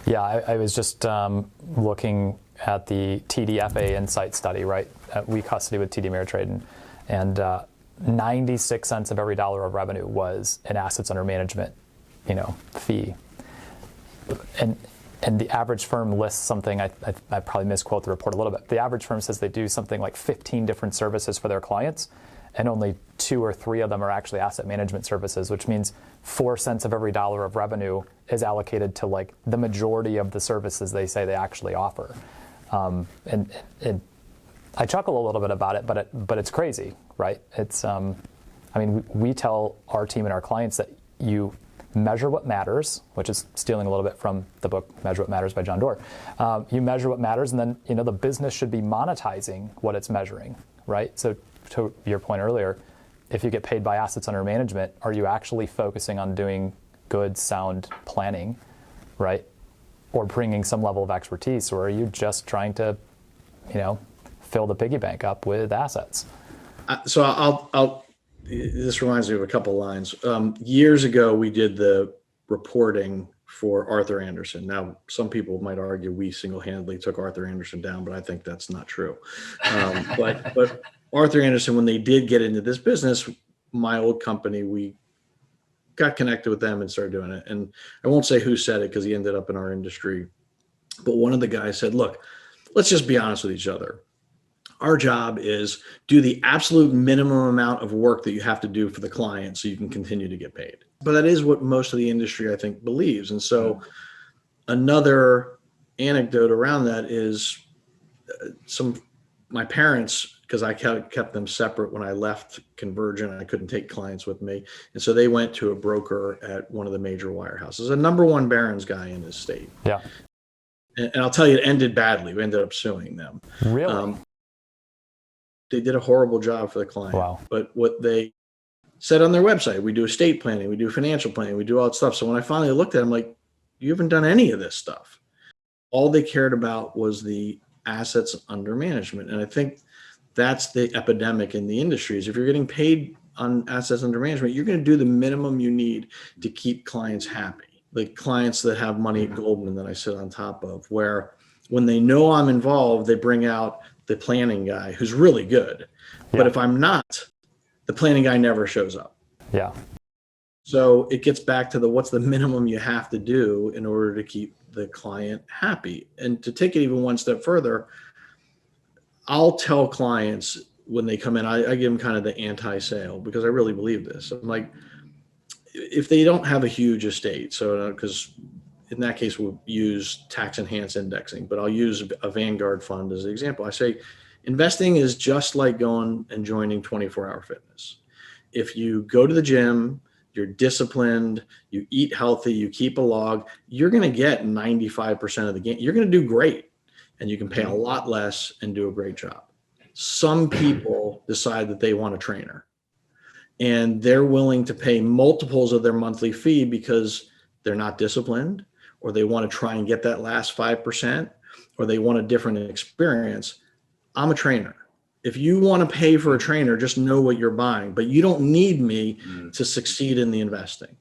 Yeah, I was just looking at the TDFA Insight study, right? We custody with TD Ameritrade, and 96 cents of every dollar of revenue was an assets under management, fee. And the average firm lists something, I probably misquote the report a little bit. The average firm says they do something like 15 different services for their clients, and only 2 or 3 of them are actually asset management services, which means 4 cents of every dollar of revenue is allocated to like the majority of the services they say they actually offer. And I chuckle a little bit about it, but it's crazy, right? It's, we tell our team and our clients that you measure what matters, which is stealing a little bit from the book Measure What Matters by John Doerr. You measure what matters, and then the business should be monetizing what it's measuring, right? So to your point earlier, if you get paid by assets under management, are you actually focusing on doing good, sound planning, right? Or bringing some level of expertise, or are you just trying to, fill the piggy bank up with assets? So I'll this reminds me of a couple lines. Years ago, we did the reporting for Arthur Andersen. Now, some people might argue we single-handedly took Arthur Andersen down, but I think that's not true. But Arthur Andersen, when they did get into this business, my old company, we got connected with them and started doing it. And I won't say who said it because he ended up in our industry. But one of the guys said, look, let's just be honest with each other. Our job is do the absolute minimum amount of work that you have to do for the client so you can continue to get paid. But that is what most of the industry, I think, believes. And so another anecdote around that is my parents, because I kept them separate when I left Convergent, I couldn't take clients with me. And so they went to a broker at one of the major wirehouses, a #1 Barron's guy in his state. Yeah. And I'll tell you, it ended badly. We ended up suing them. Really? They did a horrible job for the client. Wow. But what they said on their website, we do estate planning, we do financial planning, we do all that stuff. So when I finally looked at it, I'm like, you haven't done any of this stuff. All they cared about was the assets under management. And I think that's the epidemic in the industry is if you're getting paid on assets under management, you're going to do the minimum you need to keep clients happy. Like clients that have money at Goldman that I sit on top of, where when they know I'm involved, they bring out the planning guy who's really good. Yeah. But if I'm not, the planning guy never shows up. Yeah. So it gets back to what's the minimum you have to do in order to keep the client happy. And to take it even one step further, I'll tell clients when they come in, I give them kind of the anti-sale because I really believe this. I'm like, if they don't have a huge estate, so because in that case, we'll use tax enhanced indexing, but I'll use a Vanguard fund as an example. I say investing is just like going and joining 24-hour fitness. If you go to the gym, you're disciplined, you eat healthy, you keep a log, you're going to get 95% of the gain. You're going to do great and you can pay a lot less and do a great job. Some people decide that they want a trainer and they're willing to pay multiples of their monthly fee because they're not disciplined, or they want to try and get that last 5%, or they want a different experience. I'm a trainer. If you want to pay for a trainer, just know what you're buying, but you don't need me to succeed in the investing.